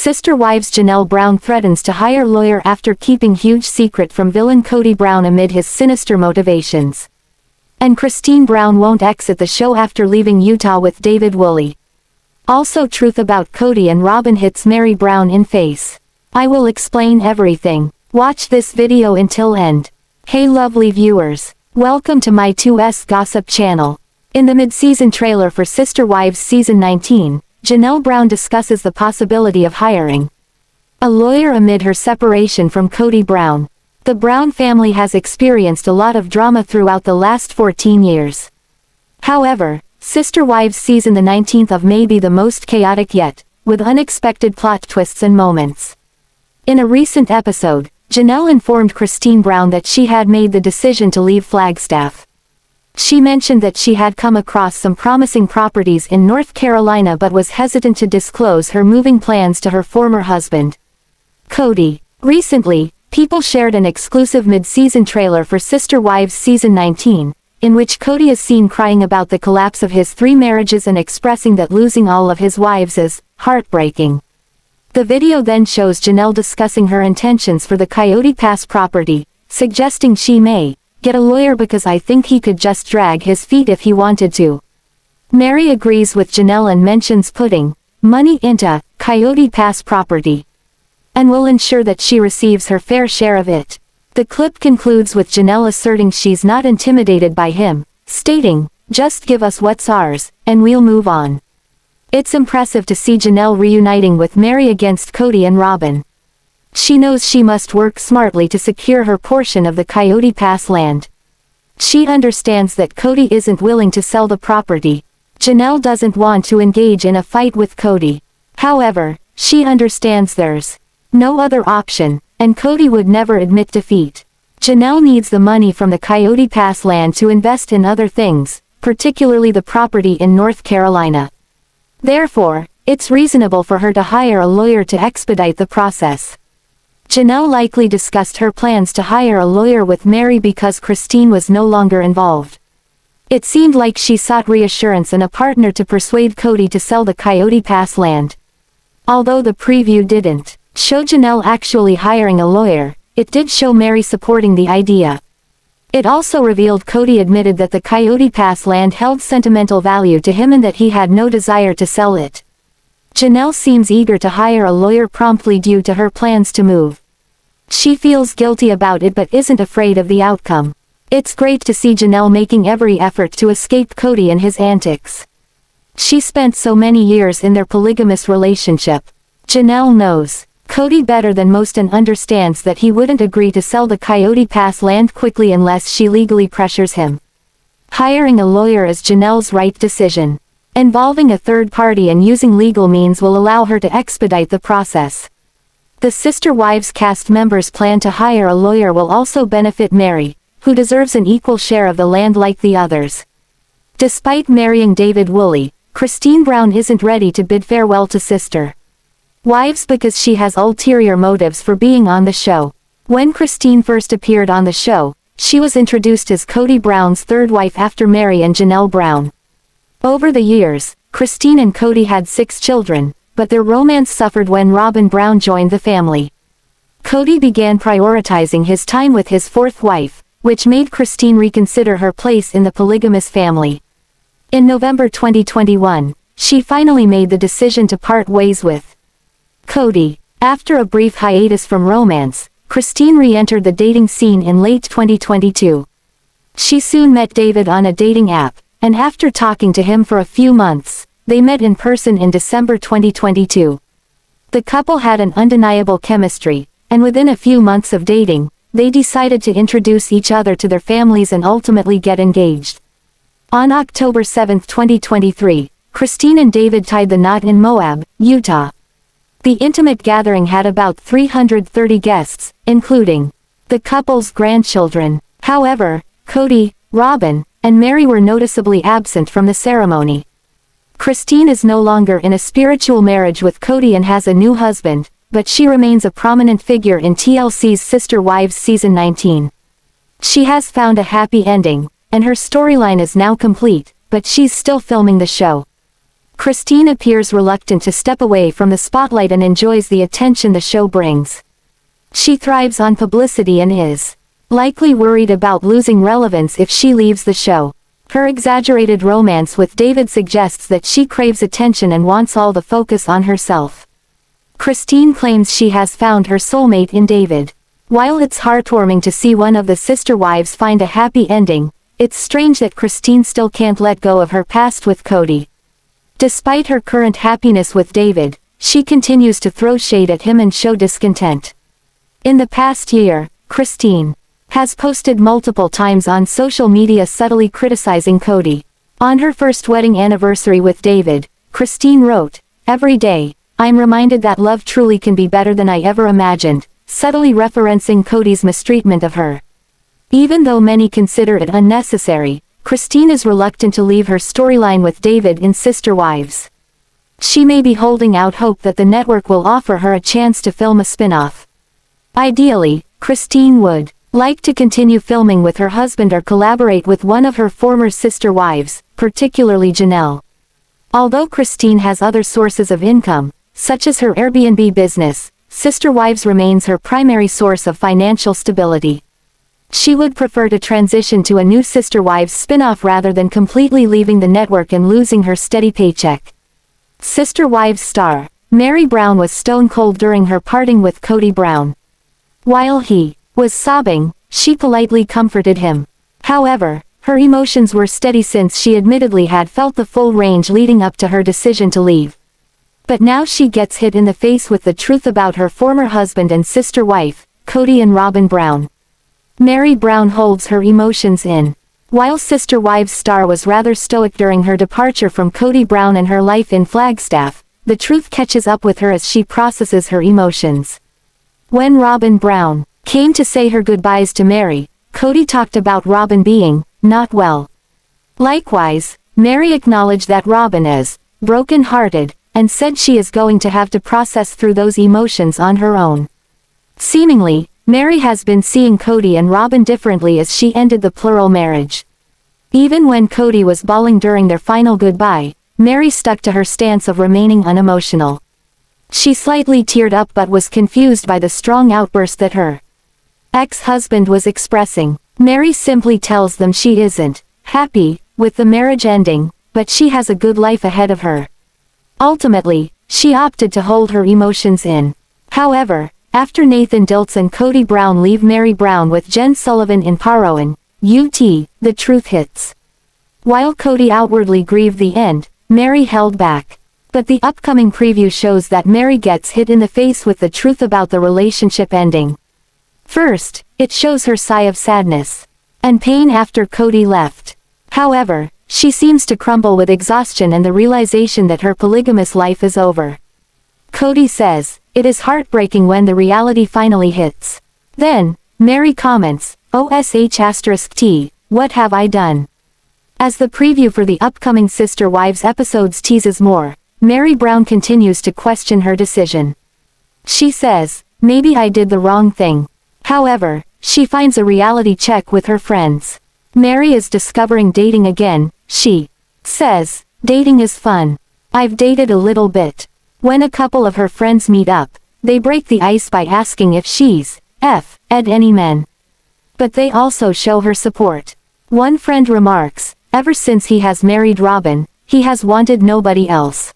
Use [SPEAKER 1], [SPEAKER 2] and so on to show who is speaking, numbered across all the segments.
[SPEAKER 1] Sister Wives Janelle Brown threatens to hire lawyer after keeping huge secret from villain Kody Brown amid his sinister motivations. And Christine Brown won't exit the show after leaving Utah with Devid Woolley. Also truth about Kody and Robyn hits Meri Brown in face. I will explain everything. Watch this video until end. Hey lovely viewers. Welcome to my 2S Gossip channel. In the mid-season trailer for Sister Wives Season 19, Janelle Brown discusses the possibility of hiring a lawyer amid her separation from Kody Brown. The Brown family has experienced a lot of drama throughout the last 14 years. However, Sister Wives Season the 19th of may be the most chaotic yet, with unexpected plot twists and moments. In a recent episode, Janelle informed Christine Brown that she had made the decision to leave Flagstaff. She mentioned that she had come across some promising properties in North Carolina but was hesitant to disclose her moving plans to her former husband, Kody. Recently, people shared an exclusive mid-season trailer for Sister Wives Season 19, in which Kody is seen crying about the collapse of his 3 marriages and expressing that losing all of his wives is heartbreaking. The video then shows Janelle discussing her intentions for the Coyote Pass property, suggesting she may get a lawyer because I think he could just drag his feet if he wanted to. Meri agrees with Janelle and mentions putting money into Coyote Pass property and will ensure that she receives her fair share of it. The clip concludes with Janelle asserting she's not intimidated by him, stating, "Just give us what's ours, and we'll move on." It's impressive to see Janelle reuniting with Meri against Kody and Robyn. She knows she must work smartly to secure her portion of the Coyote Pass land. She understands that Kody isn't willing to sell the property. Janelle doesn't want to engage in a fight with Kody. However, she understands there's no other option, and Kody would never admit defeat. Janelle needs the money from the Coyote Pass land to invest in other things, particularly the property in North Carolina. Therefore, it's reasonable for her to hire a lawyer to expedite the process. Janelle likely discussed her plans to hire a lawyer with Meri because Christine was no longer involved. It seemed like she sought reassurance and a partner to persuade Kody to sell the Coyote Pass land. Although the preview didn't show Janelle actually hiring a lawyer, it did show Meri supporting the idea. It also revealed Kody admitted that the Coyote Pass land held sentimental value to him and that he had no desire to sell it. Janelle seems eager to hire a lawyer promptly due to her plans to move. She feels guilty about it but isn't afraid of the outcome. It's great to see Janelle making every effort to escape Kody and his antics. She spent so many years in their polygamous relationship. Janelle knows Kody better than most and understands that he wouldn't agree to sell the Coyote Pass land quickly unless she legally pressures him. Hiring a lawyer is Janelle's right decision. Involving a third party and using legal means will allow her to expedite the process. The Sister Wives cast members' plan to hire a lawyer will also benefit Meri, who deserves an equal share of the land like the others. Despite marrying Devid Woolley, Christine Brown isn't ready to bid farewell to Sister Wives because she has ulterior motives for being on the show. When Christine first appeared on the show, she was introduced as Kody Brown's third wife after Meri and Janelle Brown. Over the years, Christine and Kody had 6 children, but their romance suffered when Robyn Brown joined the family. Kody began prioritizing his time with his 4th wife, which made Christine reconsider her place in the polygamous family. In November 2021, she finally made the decision to part ways with Kody. After a brief hiatus from romance, Christine re-entered the dating scene in late 2022. She soon met Devid on a dating app, and after talking to him for a few months, they met in person in December 2022. The couple had an undeniable chemistry, and within a few months of dating, they decided to introduce each other to their families and ultimately get engaged. On October 7, 2023, Christine and Devid tied the knot in Moab, Utah. The intimate gathering had about 330 guests, including the couple's grandchildren. However, Kody, Robyn, and Meri were noticeably absent from the ceremony. Christine is no longer in a spiritual marriage with Kody and has a new husband, but she remains a prominent figure in TLC's Sister Wives Season 19. She has found a happy ending, and her storyline is now complete, but she's still filming the show. Christine appears reluctant to step away from the spotlight and enjoys the attention the show brings. She thrives on publicity and is likely worried about losing relevance if she leaves the show. Her exaggerated romance with Devid suggests that she craves attention and wants all the focus on herself. Christine claims she has found her soulmate in Devid. While it's heartwarming to see one of the sister wives find a happy ending, it's strange that Christine still can't let go of her past with Kody. Despite her current happiness with Devid, she continues to throw shade at him and show discontent. In the past year, Christine has posted multiple times on social media subtly criticizing Kody. On her first wedding anniversary with Devid, Christine wrote, "Every day, I'm reminded that love truly can be better than I ever imagined," subtly referencing Kody's mistreatment of her. Even though many consider it unnecessary, Christine is reluctant to leave her storyline with Devid in Sister Wives. She may be holding out hope that the network will offer her a chance to film a spin-off. Ideally, Christine would like to continue filming with her husband or collaborate with one of her former sister wives, particularly Janelle. Although Christine has other sources of income, such as her Airbnb business, Sister Wives remains her primary source of financial stability. She would prefer to transition to a new Sister Wives spin-off rather than completely leaving the network and losing her steady paycheck. Sister Wives star Meri Brown was stone cold during her parting with Kody Brown. While he was sobbing, she politely comforted him. However, her emotions were steady since she admittedly had felt the full range leading up to her decision to leave. But now she gets hit in the face with the truth about her former husband and sister wife, Kody and Robyn Brown. Meri Brown holds her emotions in. While Sister Wives star was rather stoic during her departure from Kody Brown and her life in Flagstaff, the truth catches up with her as she processes her emotions. When Robyn Brown came to say her goodbyes to Meri, Kody talked about Robyn being not well. Likewise, Meri acknowledged that Robyn is broken-hearted, and said she is going to have to process through those emotions on her own. Seemingly, Meri has been seeing Kody and Robyn differently as she ended the plural marriage. Even when Kody was bawling during their final goodbye, Meri stuck to her stance of remaining unemotional. She slightly teared up but was confused by the strong outburst that her ex-husband was expressing. Meri simply tells them she isn't happy with the marriage ending, but she has a good life ahead of her. Ultimately, she opted to hold her emotions in. However, after Nathan Diltz and Kody Brown leave Meri Brown with Jen Sullivan in Parowan, UT, the truth hits. While Kody outwardly grieved the end, Meri held back. But the upcoming preview shows that Meri gets hit in the face with the truth about the relationship ending. First, it shows her sigh of sadness and pain after Kody left. However, she seems to crumble with exhaustion and the realization that her polygamous life is over. Kody says, "It is heartbreaking when the reality finally hits." Then, Meri comments, "OSH*T, what have I done?" As the preview for the upcoming Sister Wives episodes teases more, Meri Brown continues to question her decision. She says, "Maybe I did the wrong thing." However, she finds a reality check with her friends. Meri is discovering dating again. She says, "Dating is fun. I've dated a little bit." When a couple of her friends meet up, they break the ice by asking if she's ed any men. But they also show her support. One friend remarks, "Ever since he has married Robyn, he has wanted nobody else."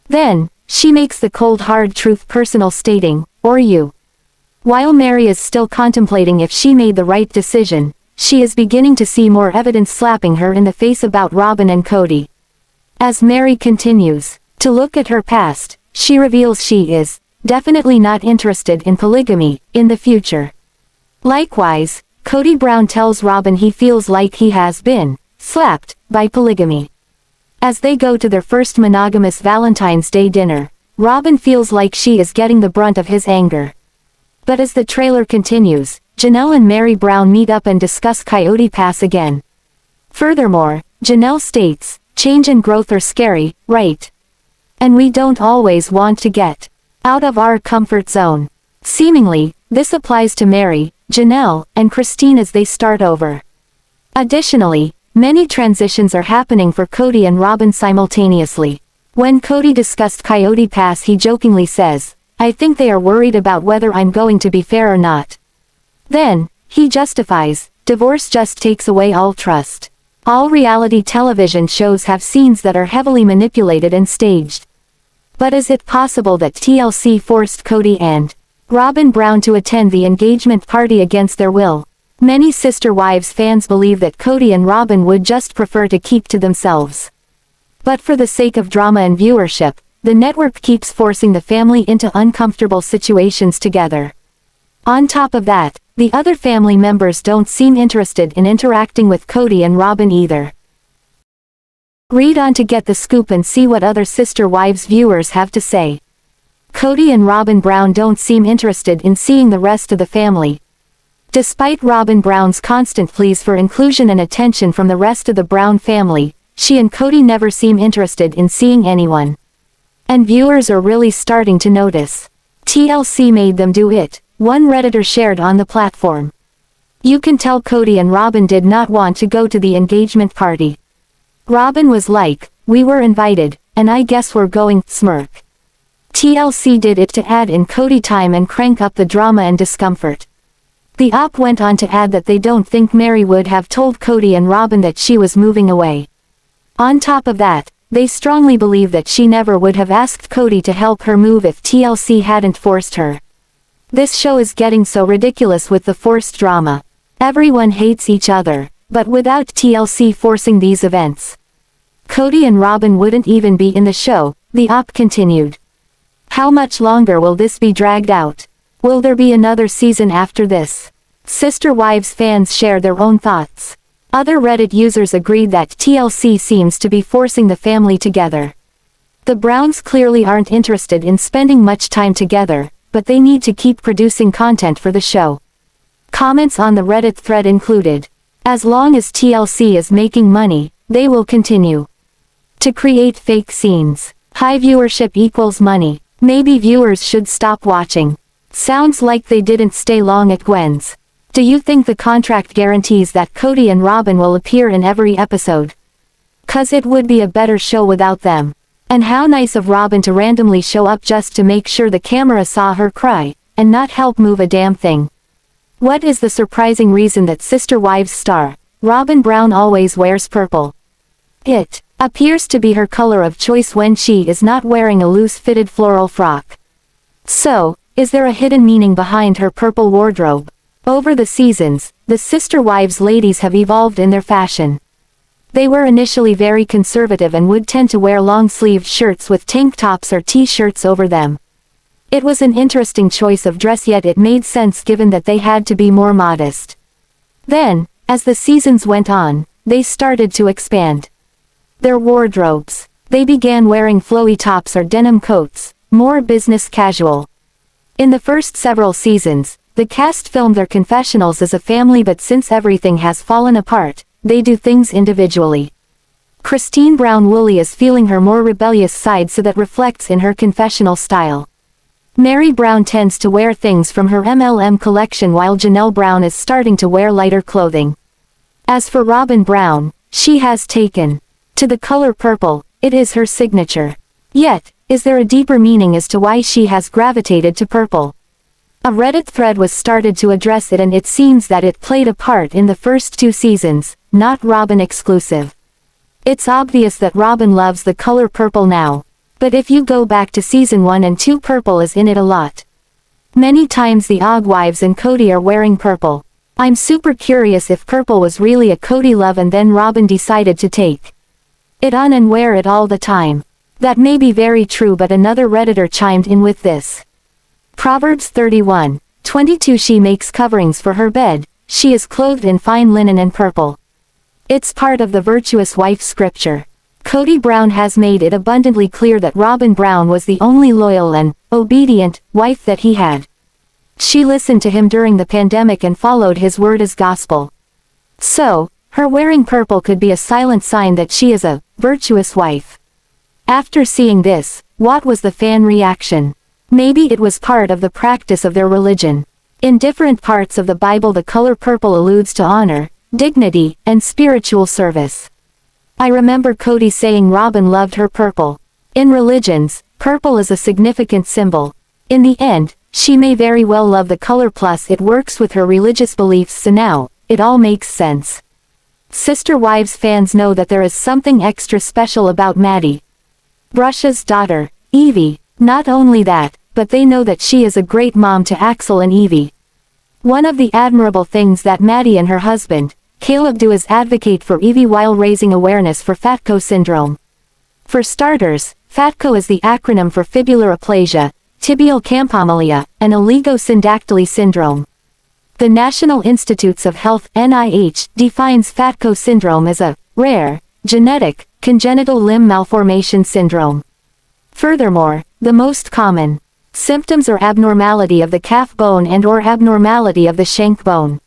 [SPEAKER 1] Then, she makes the cold hard truth personal, stating, "Or you." While Meri is still contemplating if she made the right decision, she is beginning to see more evidence slapping her in the face about Robyn and Kody. As Meri continues to look at her past, she reveals she is definitely not interested in polygamy in the future. Likewise, Kody Brown tells Robyn he feels like he has been slapped by polygamy. As they go to their first monogamous Valentine's Day dinner, Robyn feels like she is getting the brunt of his anger. But as the trailer continues, Janelle and Meri Brown meet up and discuss Coyote Pass again. Furthermore, Janelle states, "Change and growth are scary, right? And we don't always want to get out of our comfort zone." Seemingly, this applies to Meri, Janelle, and Christine as they start over. Additionally, many transitions are happening for Kody and Robyn simultaneously. When Kody discussed Coyote Pass, he jokingly says, "I think they are worried about whether I'm going to be fair or not." Then, he justifies, "Divorce just takes away all trust." All reality television shows have scenes that are heavily manipulated and staged. But is it possible that TLC forced Kody and Robyn Brown to attend the engagement party against their will? Many Sister Wives fans believe that Kody and Robyn would just prefer to keep to themselves. But for the sake of drama and viewership, the network keeps forcing the family into uncomfortable situations together. On top of that, the other family members don't seem interested in interacting with Kody and Robyn either. Read on to get the scoop and see what other Sister Wives viewers have to say. Kody and Robyn Brown don't seem interested in seeing the rest of the family. Despite Robyn Brown's constant pleas for inclusion and attention from the rest of the Brown family, she and Kody never seem interested in seeing anyone. And viewers are really starting to notice. TLC made them do it, one Redditor shared on the platform. "You can tell Kody and Robyn did not want to go to the engagement party. Robyn was like, 'We were invited, and I guess we're going,' smirk. TLC did it to add in Kody time and crank up the drama and discomfort. The op went on to add that they don't think Meri would have told Kody and Robyn that she was moving away. On top of that, they strongly believe that she never would have asked Kody to help her move if TLC hadn't forced her. This show is getting so ridiculous with the forced drama. Everyone hates each other, but without TLC forcing these events, Kody and Robyn wouldn't even be in the show," the op continued. "How much longer will this be dragged out? Will there be another season after this?" Sister Wives fans share their own thoughts. Other Reddit users agreed that TLC seems to be forcing the family together. The Browns clearly aren't interested in spending much time together, but they need to keep producing content for the show. Comments on the Reddit thread included, "As long as TLC is making money, they will continue to create fake scenes. High viewership equals money. Maybe viewers should stop watching. Sounds like they didn't stay long at Gwen's. Do you think the contract guarantees that Kody and Robyn will appear in every episode? 'Cause it would be a better show without them. And how nice of Robyn to randomly show up just to make sure the camera saw her cry, and not help move a damn thing. What is the surprising reason that Sister Wives star, Robyn Brown always wears purple? It appears to be her color of choice when she is not wearing a loose-fitted floral frock. So, is there a hidden meaning behind her purple wardrobe? Over the seasons, the Sister Wives ladies have evolved in their fashion. They were initially very conservative and would tend to wear long-sleeved shirts with tank tops or t-shirts over them. It was an interesting choice of dress, yet it made sense given that they had to be more modest. Then, as the seasons went on, they started to expand their wardrobes. They began wearing flowy tops or denim coats, more business casual. In the first several seasons, the cast filmed their confessionals as a family, but since everything has fallen apart, they do things individually. Christine Brown Woolley is feeling her more rebellious side, so that reflects in her confessional style. Meri Brown tends to wear things from her MLM collection, while Janelle Brown is starting to wear lighter clothing. As for Robyn Brown, she has taken to the color purple. It is her signature. Yet, is there a deeper meaning as to why she has gravitated to purple? A Reddit thread was started to address it, and it seems that it played a part in the first 2 seasons, not Robyn exclusive. It's obvious that Robyn loves the color purple now. But if you go back to season 1 and 2, purple is in it a lot. Many times the Og wives and Kody are wearing purple. I'm super curious if purple was really a Kody love and then Robyn decided to take it on and wear it all the time. That may be very true, but another Redditor chimed in with this. Proverbs 31:22. She makes coverings for her bed, she is clothed in fine linen and purple. It's part of the virtuous wife scripture. Kody Brown has made it abundantly clear that Robyn Brown was the only loyal and obedient wife that he had. She listened to him during the pandemic and followed his word as gospel. So, her wearing purple could be a silent sign that she is a virtuous wife. After seeing this, what was the fan reaction? Maybe it was part of the practice of their religion. In different parts of the Bible, the color purple alludes to honor, dignity, and spiritual service. I remember Kody saying Robyn loved her purple. In religions, purple is a significant symbol. In the end, she may very well love the color, plus it works with her religious beliefs, so now, it all makes sense. Sister Wives fans know that there is something extra special about Maddie Brush's daughter, Evie. Not only that, but they know that she is a great mom to Axel and Evie. One of the admirable things that Maddie and her husband, Caleb, do is advocate for Evie while raising awareness for Fatco syndrome. For starters, Fatco is the acronym for fibular aplasia, tibial campomelia, and oligosyndactyly syndrome. The National Institutes of Health (NIH) defines Fatco syndrome as a rare, genetic, congenital limb malformation syndrome. Furthermore, the most common symptoms are abnormality of the calf bone and/or abnormality of the shank bone.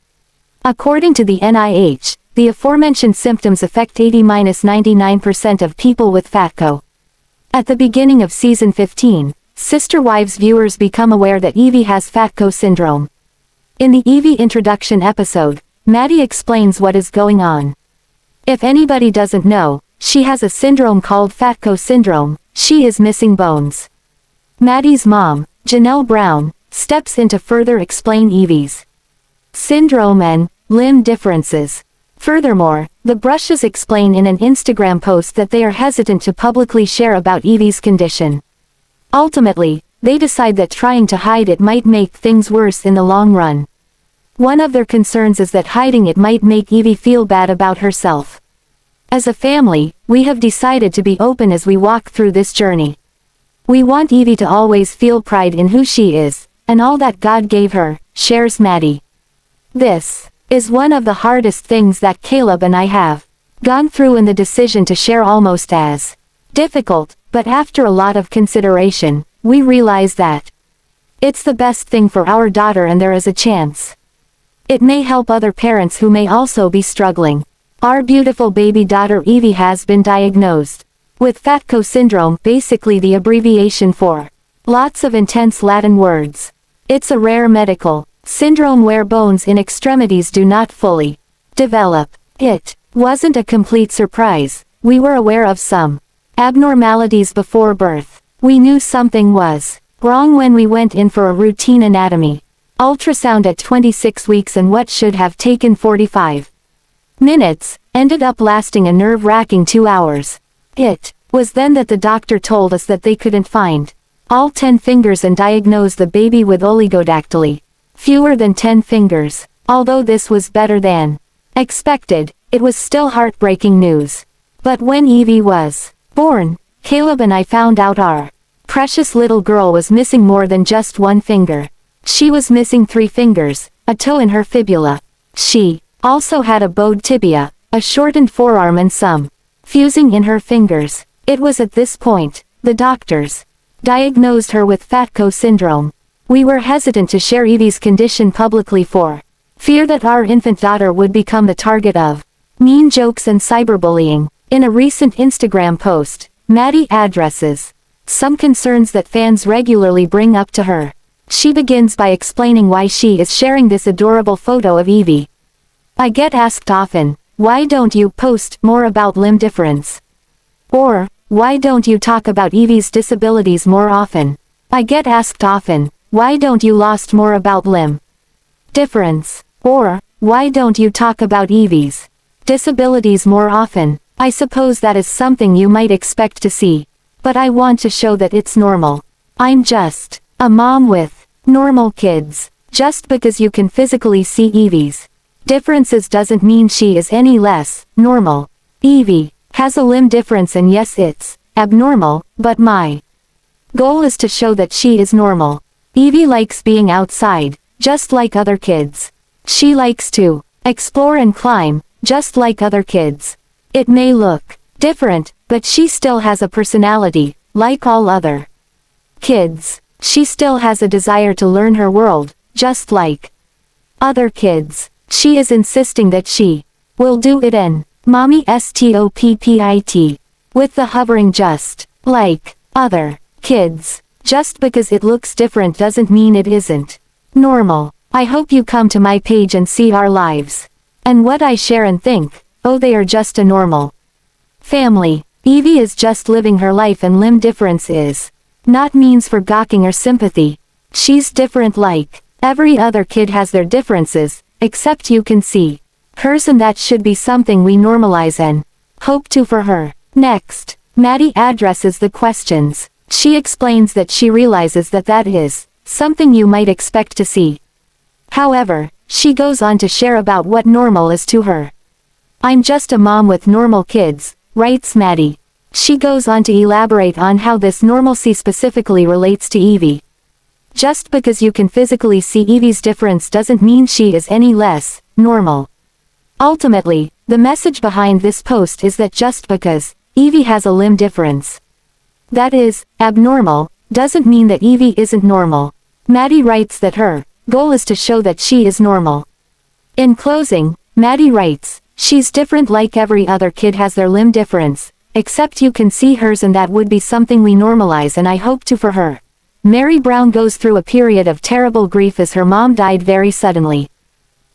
[SPEAKER 1] According to the NIH, the aforementioned symptoms affect 80–99% of people with Fatco. At the beginning of season 15, Sister Wives viewers become aware that Evie has Fatco syndrome. In the Evie introduction episode, Maddie explains what is going on. If anybody doesn't know, she has a syndrome called Fatco syndrome. She is missing bones. Maddie's mom, Janelle Brown, steps in to further explain Evie's syndrome and limb differences. Furthermore, the Brushes explain in an Instagram post that they are hesitant to publicly share about Evie's condition. Ultimately, they decide that trying to hide it might make things worse in the long run. One of their concerns is that hiding it might make Evie feel bad about herself. As a family, we have decided to be open as we walk through this journey. We want Evie to always feel pride in who she is, and all that God gave her, shares Maddie. This is one of the hardest things that Caleb and I have gone through, and the decision to share almost as difficult, but after a lot of consideration, we realize that it's the best thing for our daughter, and there is a chance it may help other parents who may also be struggling. Our beautiful baby daughter Evie has been diagnosed with Fatco syndrome, basically the abbreviation for lots of intense Latin words. It's a rare medical syndrome where bones in extremities do not fully develop. It wasn't a complete surprise. We were aware of some abnormalities before birth. We knew something was wrong when we went in for a routine anatomy ultrasound at 26 weeks, and what should have taken 45 minutes ended up lasting a nerve-wracking 2 hours. It was then that the doctor told us that they couldn't find all 10 fingers and diagnosed the baby with oligodactyly, fewer than 10 fingers. Although this was better than expected, it was still heartbreaking news. But when Evie was born, Caleb and I found out our precious little girl was missing more than just one finger. She was missing 3 fingers, a toe in her fibula. She also had a bowed tibia, a shortened forearm, and some fusing in her fingers. It was at this point the doctors diagnosed her with Fatco syndrome. We were hesitant to share Evie's condition publicly for fear that our infant daughter would become the target of mean jokes and cyberbullying. In a recent Instagram post, Maddie addresses some concerns that fans regularly bring up to her. She begins by explaining why she is sharing this adorable photo of Evie. I get asked often, why don't you post more about limb difference? Or, why don't you talk about Evie's disabilities more often? I get asked often, why don't you lost more about limb difference? Or, why don't you talk about Evie's disabilities more often? I suppose that is something you might expect to see. But I want to show that it's normal. I'm just a mom with normal kids. Just because you can physically see Evie's differences doesn't mean she is any less normal. Evie has a limb difference, and yes, it's abnormal, but my goal is to show that she is normal. Evie likes being outside, just like other kids. She likes to explore and climb, just like other kids. It may look different, but she still has a personality, like all other kids. She still has a desire to learn her world, just like other kids. She is insisting that she will do it and mommy stoppit with the hovering, just like other kids. Just because it looks different doesn't mean it isn't normal. I hope you come to my page and see our lives and what I share and think, oh, they are just a normal family. Evie is just living her life and limb difference is not means for gawking or sympathy. She's different like every other kid has their differences, except you can see hers, and that should be something we normalize and hope to for her. Next, Maddie addresses the questions. She explains that she realizes that that is something you might expect to see. However, she goes on to share about what normal is to her. I'm just a mom with normal kids, writes Maddie. She goes on to elaborate on how this normalcy specifically relates to Evie. Just because you can physically see Evie's difference doesn't mean she is any less normal. Ultimately, the message behind this post is that just because Evie has a limb difference, that is, abnormal, doesn't mean that Evie isn't normal. Maddie writes that her goal is to show that she is normal. In closing, Maddie writes, she's different like every other kid has their limb difference, except you can see hers, and that would be something we normalize and I hope to for her. Meri Brown goes through a period of terrible grief as her mom died very suddenly.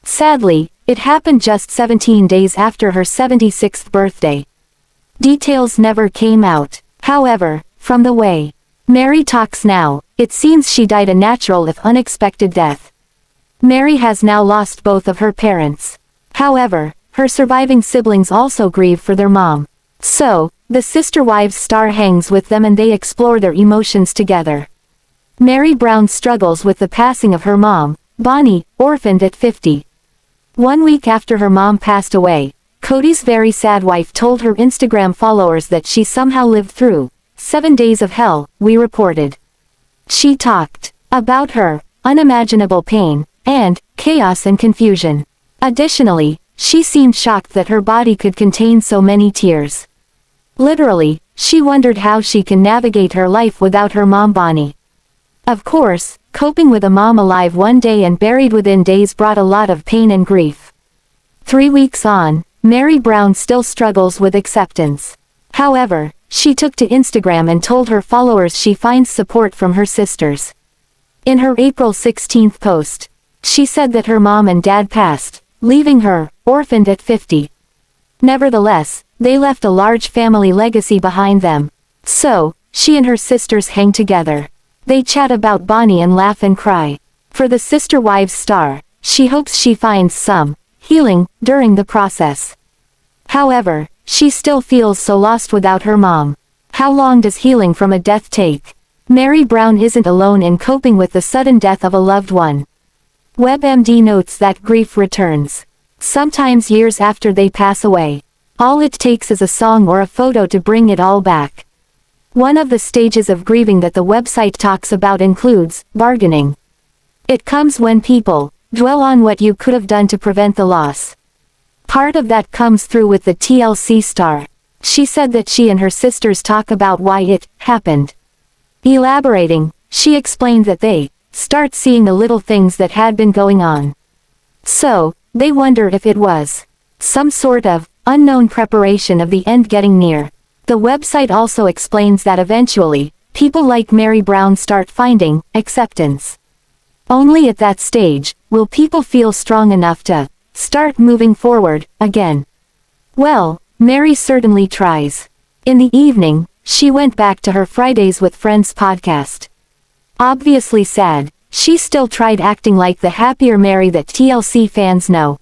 [SPEAKER 1] Sadly, it happened just 17 days after her 76th birthday. Details never came out. However, from the way Meri talks now, it seems she died a natural if unexpected death. Meri has now lost both of her parents. However, her surviving siblings also grieve for their mom. So, the Sister Wives star hangs with them and they explore their emotions together. Meri Brown struggles with the passing of her mom, Bonnie, orphaned at 50. 1 week after her mom passed away, Kodys' very sad wife told her Instagram followers that she somehow lived through 7 days of hell, we reported. She talked about her unimaginable pain and chaos and confusion. Additionally, she seemed shocked that her body could contain so many tears. Literally, she wondered how she can navigate her life without her mom Bonnie. Of course, coping with a mom alive one day and buried within days brought a lot of pain and grief. 3 weeks on, Meri Brown still struggles with acceptance. However, she took to Instagram and told her followers she finds support from her sisters. In her April 16th post, she said that her mom and dad passed, leaving her orphaned at 50. Nevertheless, they left a large family legacy behind them. So, she and her sisters hang together. They chat about Bonnie and laugh and cry. For the Sister Wives star, she hopes she finds some healing during the process. However, she still feels so lost without her mom. How long does healing from a death take? Meri Brown isn't alone in coping with the sudden death of a loved one. WebMD notes that grief returns, sometimes years after they pass away. All it takes is a song or a photo to bring it all back. One of the stages of grieving that the website talks about includes bargaining. It comes when people dwell on what you could have done to prevent the loss. Part of that comes through with the TLC star. She said that she and her sisters talk about why it happened. Elaborating, she explained that they start seeing the little things that had been going on. So, they wonder if it was some sort of unknown preparation of the end getting near. The website also explains that eventually, people like Meri Brown start finding acceptance. Only at that stage, will people feel strong enough to start moving forward again. Well, Meri certainly tries. In the evening, she went back to her Fridays with Friends podcast. Obviously sad, she still tried acting like the happier Meri that TLC fans know.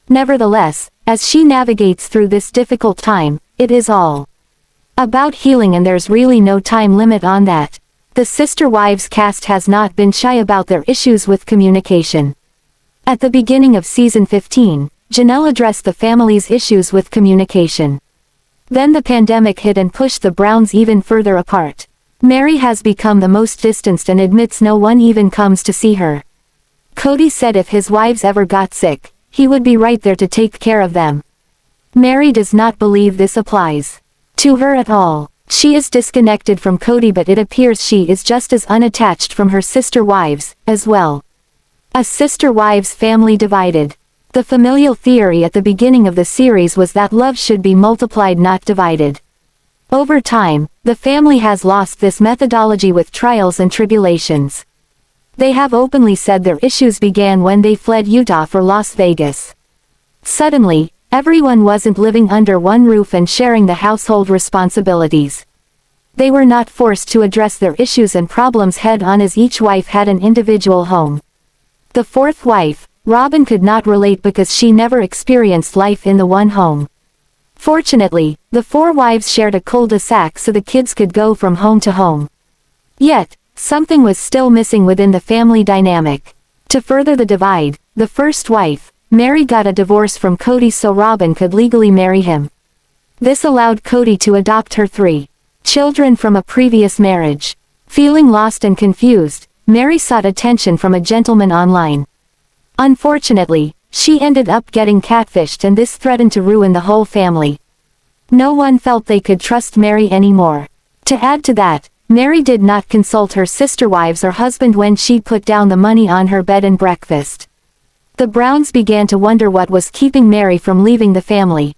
[SPEAKER 1] Nevertheless, as she navigates through this difficult time, it is all about healing, and there's really no time limit on that. The Sister Wives cast has not been shy about their issues with communication. At the beginning of season 15, Janelle addressed the family's issues with communication. Then the pandemic hit and pushed the Browns even further apart. Meri has become the most distanced and admits no one even comes to see her. Kody said if his wives ever got sick, he would be right there to take care of them. Meri does not believe this applies to her at all. She is disconnected from Kody, but it appears she is just as unattached from her sister wives, as well. A Sister Wives family divided. The familial theory at the beginning of the series was that love should be multiplied, not divided. Over time, the family has lost this methodology with trials and tribulations. They have openly said their issues began when they fled Utah for Las Vegas. Suddenly, Everyone wasn't living under one roof and sharing the household responsibilities. They were not forced to address their issues and problems head-on as each wife had an individual home. The fourth wife, Robyn, could not relate because she never experienced life in the one home. Fortunately, the four wives shared a cul-de-sac so the kids could go from home to home. Yet, something was still missing within the family dynamic. To further the divide, the first wife, Meri, got a divorce from Kody so Robyn could legally marry him. This allowed Kody to adopt her 3 children from a previous marriage. Feeling lost and confused, Meri sought attention from a gentleman online. Unfortunately, she ended up getting catfished, and this threatened to ruin the whole family. No one felt they could trust Meri anymore. To add to that, Meri did not consult her sister wives or husband when she put down the money on her bed and breakfast. The Browns began to wonder what was keeping Meri from leaving the family.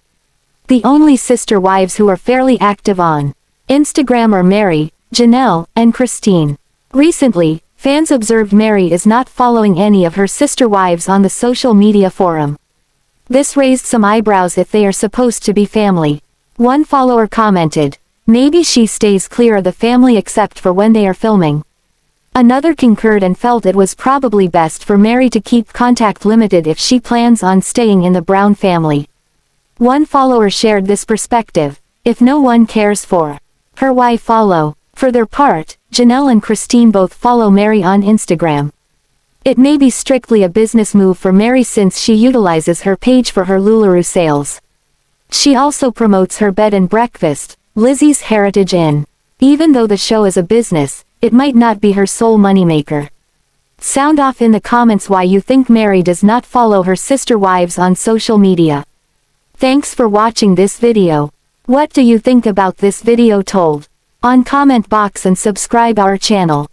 [SPEAKER 1] The only sister wives who are fairly active on Instagram are Meri, Janelle, and Christine. Recently, fans observed Meri is not following any of her sister wives on the social media forum. This raised some eyebrows if they are supposed to be family. One follower commented, "Maybe she stays clear of the family except for when they are filming." Another concurred and felt it was probably best for Meri to keep contact limited if she plans on staying in the Brown family. One follower shared this perspective: "If no one cares for her, why follow?" For their part, Janelle and Christine both follow Meri on Instagram. It may be strictly a business move for Meri since she utilizes her page for her LuLaRoe sales. She also promotes her bed and breakfast, Lizzie's Heritage Inn. Even though the show is a business, it might not be her sole moneymaker. Sound off in the comments why you think Meri does not follow her sister wives on social media. Thanks for watching this video. What do you think about this video told? On comment box and subscribe our channel.